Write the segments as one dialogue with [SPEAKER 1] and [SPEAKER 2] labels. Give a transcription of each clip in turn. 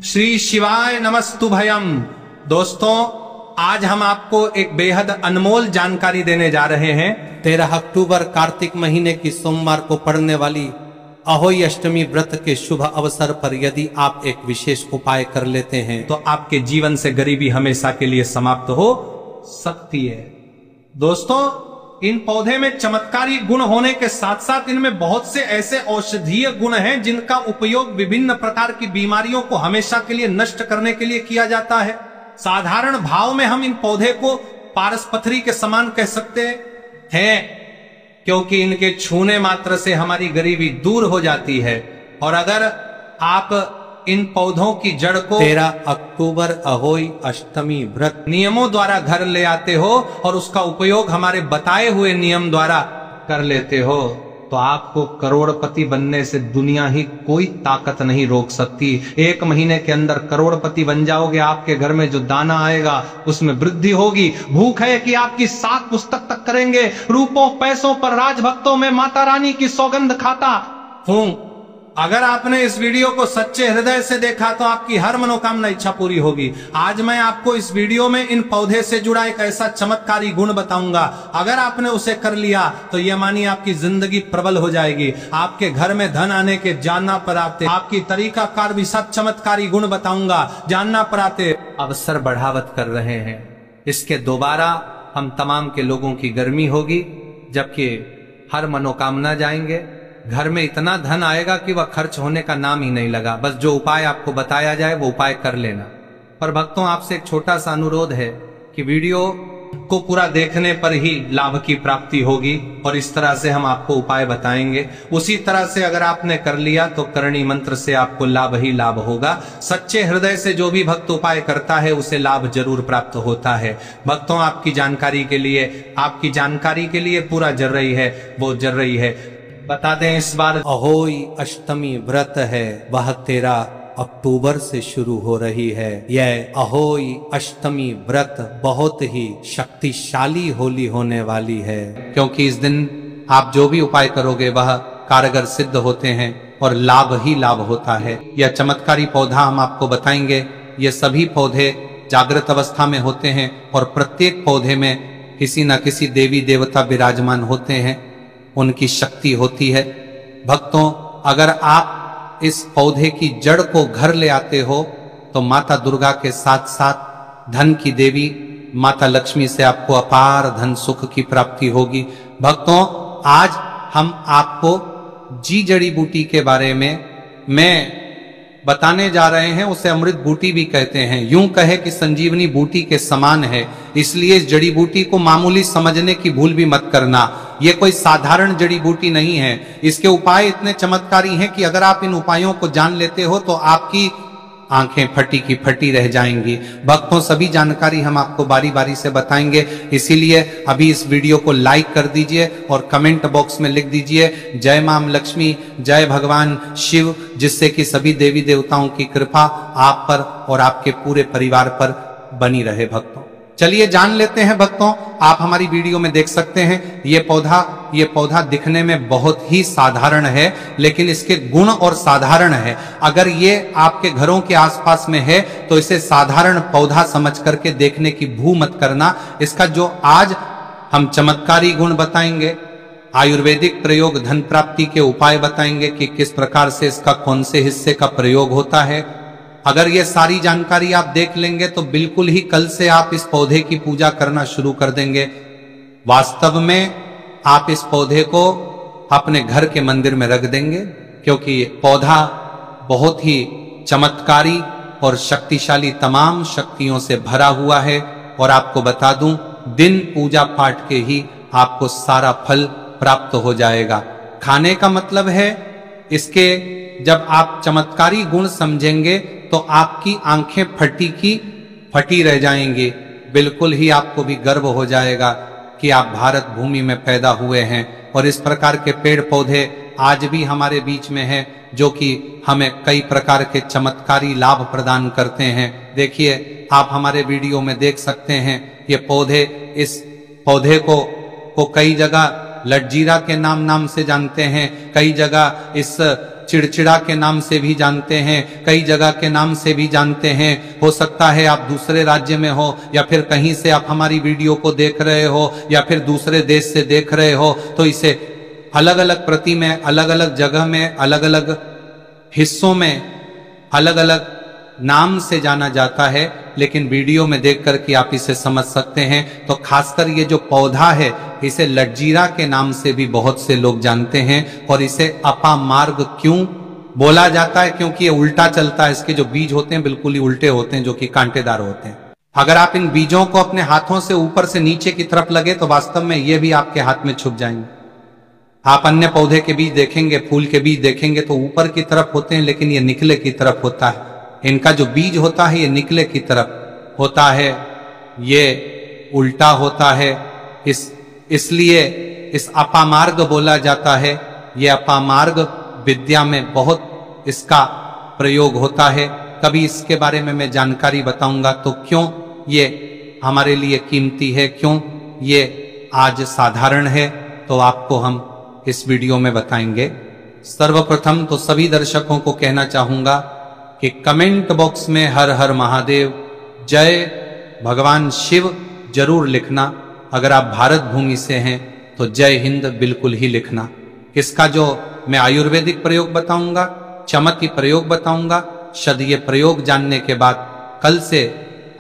[SPEAKER 1] श्री शिवाय नमस्तुभयम। दोस्तों, आज हम आपको एक बेहद अनमोल जानकारी देने जा रहे हैं।
[SPEAKER 2] 13 अक्टूबर कार्तिक महीने की सोमवार को पड़ने वाली अहोई अष्टमी व्रत के शुभ अवसर पर यदि आप एक विशेष उपाय कर लेते हैं
[SPEAKER 1] तो आपके जीवन से गरीबी हमेशा के लिए समाप्त हो सकती है। दोस्तों, इन पौधे में चमत्कारी गुण होने के साथ साथ इनमें बहुत से ऐसे औषधीय गुण हैं जिनका उपयोग विभिन्न प्रकार की बीमारियों को हमेशा के लिए नष्ट करने के लिए किया जाता है। साधारण भाव में हम इन पौधे को पारसपथरी के समान कह सकते हैं, क्योंकि इनके छूने मात्र से हमारी गरीबी दूर हो जाती है। और अगर आप इन पौधों की जड़ को
[SPEAKER 2] 13 अक्टूबर अहोई अष्टमी व्रत
[SPEAKER 1] नियमों द्वारा घर ले आते हो और उसका उपयोग हमारे बताए हुए नियम द्वारा कर लेते हो तो आपको करोड़पति बनने से दुनिया ही कोई ताकत नहीं रोक सकती। 1 महीने के अंदर करोड़पति बन जाओगे। आपके घर में जो दाना आएगा उसमें वृद्धि होगी। भूख है कि आपकी 7 पुस्तक तक करेंगे। रूपों पैसों पर राजभक्तों में माता रानी की सौगंध खाता हूं। अगर आपने इस वीडियो को सच्चे हृदय से देखा तो आपकी हर मनोकामना इच्छा पूरी होगी। आज मैं आपको इस वीडियो में इन पौधे से जुड़ा एक ऐसा चमत्कारी गुण बताऊंगा। अगर आपने उसे कर लिया तो यह मानिए आपकी जिंदगी प्रबल हो जाएगी। आपके घर में धन आने के जानना पर आते आपकी तरीका कार भी सब चमत्कारी गुण बताऊंगा। जानना पर आते
[SPEAKER 2] अवसर बढ़ावत कर रहे हैं। इसके दोबारा हम तमाम के लोगों की गर्मी होगी, जबकि हर मनोकामना जाएंगे। घर में इतना धन आएगा कि वह खर्च होने का नाम ही नहीं लगा। बस जो उपाय आपको बताया जाए वो उपाय कर लेना। पर भक्तों, आपसे एक छोटा सा अनुरोध है कि वीडियो को पूरा देखने पर ही लाभ की प्राप्ति होगी और इस तरह से हम आपको उपाय बताएंगे। उसी तरह से अगर आपने कर लिया तो करणी मंत्र से आपको लाभ ही लाभ होगा। सच्चे हृदय से जो भी भक्त उपाय करता है उसे लाभ जरूर प्राप्त होता है। भक्तों, आपकी जानकारी के लिए पूरा जर रही है, वो जर रही है। बता दें, इस बार अहोई अष्टमी व्रत है, वह 13 अक्टूबर से शुरू हो रही है। यह अहोई अष्टमी व्रत बहुत ही शक्तिशाली होली होने वाली है, क्योंकि इस दिन आप जो भी उपाय करोगे वह कारगर सिद्ध होते हैं और लाभ ही लाभ होता है। यह चमत्कारी पौधा हम आपको बताएंगे। ये सभी पौधे जागृत अवस्था में होते हैं और प्रत्येक पौधे में किसी न किसी देवी देवता विराजमान होते हैं, उनकी शक्ति होती है। भक्तों, अगर आप इस पौधे की जड़ को घर ले आते हो तो माता दुर्गा के साथ साथ धन की देवी माता लक्ष्मी से आपको अपार धन सुख की प्राप्ति होगी। भक्तों, आज हम आपको जी जड़ी बूटी के बारे में बताने जा रहे हैं। उसे अमृत बूटी भी कहते हैं। यूं कहे कि संजीवनी बूटी के समान है, इसलिए इस जड़ी बूटी को मामूली समझने की भूल भी मत करना। ये कोई साधारण जड़ी बूटी नहीं है। इसके उपाय इतने चमत्कारी हैं कि अगर आप इन उपायों को जान लेते हो तो आपकी आंखें फटी की फटी रह जाएंगी। भक्तों, सभी जानकारी हम आपको बारी बारी से बताएंगे, इसीलिए अभी इस वीडियो को लाइक कर दीजिए और कमेंट बॉक्स में लिख दीजिए जय मां लक्ष्मी, जय भगवान शिव, जिससे कि सभी देवी देवताओं की कृपा आप पर और आपके पूरे परिवार पर बनी रहे। भक्तों, चलिए जान लेते हैं। भक्तों, आप हमारी वीडियो में देख सकते हैं ये पौधा दिखने में बहुत ही साधारण है, लेकिन इसके गुण और साधारण है। अगर ये आपके घरों के आसपास में है तो इसे साधारण पौधा समझ करके देखने की भूल मत करना। इसका जो आज हम चमत्कारी गुण बताएंगे, आयुर्वेदिक प्रयोग, धन प्राप्ति के उपाय बताएंगे कि किस प्रकार से इसका कौन से हिस्से का प्रयोग होता है। अगर ये सारी जानकारी आप देख लेंगे तो बिल्कुल ही कल से आप इस पौधे की पूजा करना शुरू कर देंगे। वास्तव में आप इस पौधे को अपने घर के मंदिर में रख देंगे, क्योंकि ये पौधा बहुत ही चमत्कारी और शक्तिशाली तमाम शक्तियों से भरा हुआ है। और आपको बता दूं, दिन पूजा पाठ के ही आपको सारा फल प्राप्त हो जाएगा। खाने का मतलब है, इसके जब आप चमत्कारी गुण समझेंगे तो आपकी आंखें फटी रह जाएंगी। बिल्कुल ही आपको भी गर्व हो जाएगा कि आप भारत भूमि में पैदा हुए हैं। और इस प्रकार के पेड़ पौधे आज भी हमारे बीच में हैं, जो कि हमें कई प्रकार के चमत्कारी लाभ प्रदान करते हैं। देखिए, आप हमारे वीडियो में देख सकते हैं ये पौधे। इस पौधे को कई जगह लटजीरा के नाम से जानते हैं, कई जगह इस
[SPEAKER 1] चिड़चिड़ा के नाम से भी जानते हैं, कई जगह के नाम से भी जानते हैं। हो सकता है आप दूसरे राज्य में हो, या फिर कहीं से आप हमारी वीडियो को देख रहे हो, या फिर दूसरे देश से देख रहे हो, तो इसे अलग अलग प्रति में, अलग अलग जगह में, अलग अलग हिस्सों में अलग अलग नाम से जाना जाता है। लेकिन वीडियो में देख कर के आप इसे समझ सकते हैं। तो खासकर ये जो पौधा है, इसे लटजीरा के नाम से भी बहुत से लोग जानते हैं। और इसे अपामार्ग क्यों बोला जाता है? क्योंकि ये उल्टा चलता है। इसके जो बीज होते हैं बिल्कुल ही उल्टे होते हैं, जो कि कांटेदार होते हैं। अगर आप इन बीजों को अपने हाथों से ऊपर से नीचे की तरफ लगे तो वास्तव में ये भी आपके हाथ में छुप जाएंगे। आप अन्य पौधे के बीज देखेंगे, फूल के बीज देखेंगे तो ऊपर की तरफ होते हैं, लेकिन ये निकले की तरफ होता है। इनका जो बीज होता है ये निकले की तरफ होता है, ये उल्टा होता है। इसलिए इस अपामार्ग बोला जाता है। ये अपामार्ग विद्या में बहुत इसका प्रयोग होता है। कभी इसके बारे में मैं जानकारी बताऊंगा। तो क्यों ये हमारे लिए कीमती है, क्यों ये आज साधारण है, तो आपको हम इस वीडियो में बताएंगे। सर्वप्रथम तो सभी दर्शकों को कहना चाहूंगा कि कमेंट बॉक्स में हर हर महादेव, जय भगवान शिव जरूर लिखना। अगर आप भारत भूमि से हैं तो जय हिंद बिल्कुल ही लिखना। इसका जो मैं आयुर्वेदिक प्रयोग बताऊंगा, चमकी प्रयोग बताऊंगा, शद ये प्रयोग जानने के बाद कल से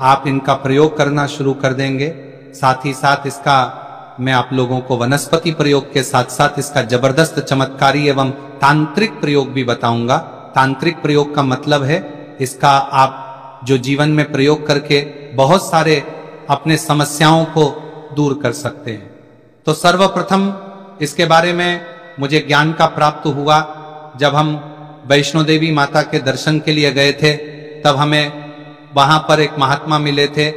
[SPEAKER 1] आप इनका प्रयोग करना शुरू कर देंगे। साथ ही साथ इसका मैं आप लोगों को वनस्पति प्रयोग के साथ साथ इसका जबरदस्त चमत्कारी एवं तांत्रिक प्रयोग भी बताऊंगा। तांत्रिक प्रयोग का मतलब है इसका आप जो जीवन में प्रयोग करके बहुत सारे अपने समस्याओं को दूर कर सकते हैं। तो सर्वप्रथम इसके बारे में मुझे ज्ञान का प्राप्त हुआ जब हम वैष्णो देवी माता के दर्शन के लिए गए थे। तब हमें वहां पर एक महात्मा मिले थे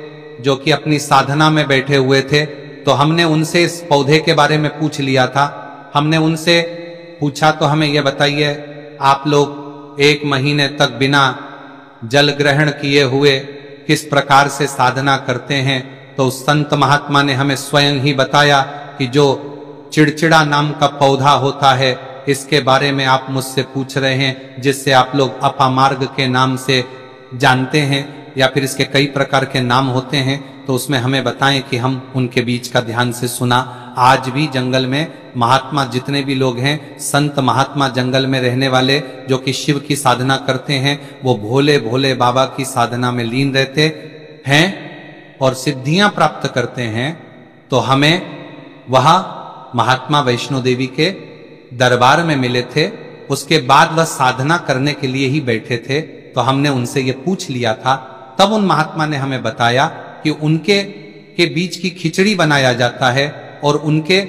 [SPEAKER 1] जो कि अपनी साधना में बैठे हुए थे। तो हमने उनसे इस पौधे के बारे में पूछ लिया था। हमने उनसे पूछा तो हमें यह बताइए, आप लोग 1 महीने तक बिना जल ग्रहण किए हुए किस प्रकार से साधना करते हैं? तो उस संत महात्मा ने हमें स्वयं ही बताया कि जो चिड़चिड़ा नाम का पौधा होता है, इसके बारे में आप मुझसे पूछ रहे हैं, जिससे आप लोग अपामार्ग के नाम से जानते हैं, या फिर इसके कई प्रकार के नाम होते हैं। तो उसमें हमें बताएं कि हम उनके बीच का ध्यान से सुना। आज भी जंगल में महात्मा जितने भी लोग हैं, संत महात्मा जंगल में रहने वाले जो कि शिव की साधना करते हैं, वो भोले भोले बाबा की साधना में लीन रहते हैं और सिद्धियां प्राप्त करते हैं। तो हमें वह महात्मा वैष्णो देवी के दरबार में मिले थे। उसके बाद वह साधना करने के लिए ही बैठे थे। तो हमने उनसे ये पूछ लिया था। तब उन महात्मा ने हमें बताया कि उनके बीच की खिचड़ी बनाया जाता है और उनके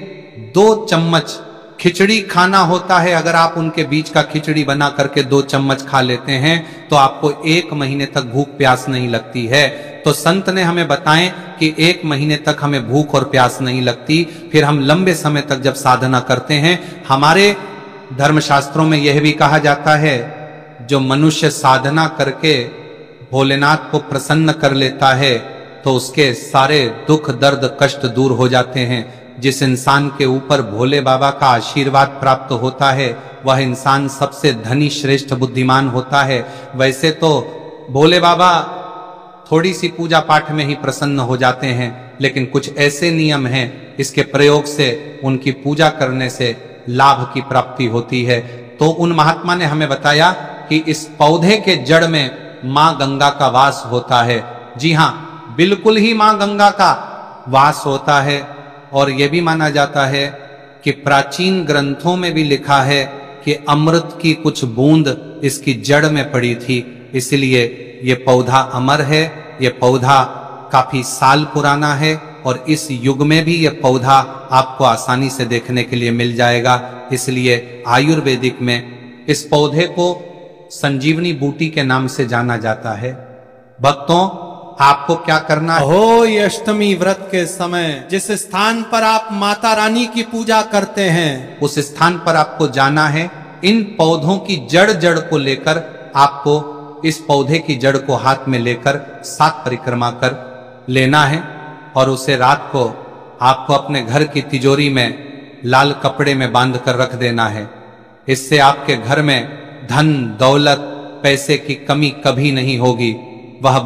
[SPEAKER 1] 2 चम्मच खिचड़ी खाना होता है। अगर आप उनके बीच का खिचड़ी बना करके 2 चम्मच खा लेते हैं तो आपको 1 महीने तक भूख प्यास नहीं लगती है। तो संत ने हमें बताएं कि 1 महीने तक हमें भूख और प्यास नहीं लगती। फिर हम लंबे समय तक जब साधना करते हैं, हमारे धर्मशास्त्रों में यह भी कहा जाता है, जो मनुष्य साधना करके भोलेनाथ को प्रसन्न कर लेता है तो उसके सारे दुख दर्द कष्ट दूर हो जाते हैं। जिस इंसान के ऊपर भोले बाबा का आशीर्वाद प्राप्त होता है, वह इंसान सबसे धनी श्रेष्ठ बुद्धिमान होता है। वैसे तो भोले बाबा थोड़ी सी पूजा पाठ में ही प्रसन्न हो जाते हैं, लेकिन कुछ ऐसे नियम हैं, इसके प्रयोग से, उनकी पूजा करने से लाभ की प्राप्ति होती है। तो उन महात्मा ने हमें बताया कि इस पौधे के जड़ में मां गंगा का वास होता है। जी हां, बिल्कुल ही मां गंगा का वास होता है। और यह भी माना जाता है कि प्राचीन ग्रंथों में भी लिखा है कि अमृत की कुछ बूंद इसकी जड़ में पड़ी थी। इसलिए ये पौधा अमर है। ये पौधा काफी साल पुराना है और इस युग में भी ये पौधा आपको आसानी से देखने के लिए मिल जाएगा। इसलिए आयुर्वेदिक में इस पौधे को संजीवनी बूटी के नाम से जाना जाता है। भक्तों, आपको क्या करना है?
[SPEAKER 2] अहोई अष्टमी व्रत के समय जिस स्थान पर आप माता रानी की पूजा करते हैं,
[SPEAKER 1] उस स्थान पर आपको जाना है। इन पौधों की जड़ को लेकर आपको इस पौधे की जड़ को हाथ में लेकर 7 परिक्रमा कर लेना है और उसे रात को आपको अपने घर की तिजोरी में लाल कपड़े में बांध कर रख देना है। इससे आपके घर में
[SPEAKER 2] धन दौलत पैसे की कमी कभी नहीं होगी। वह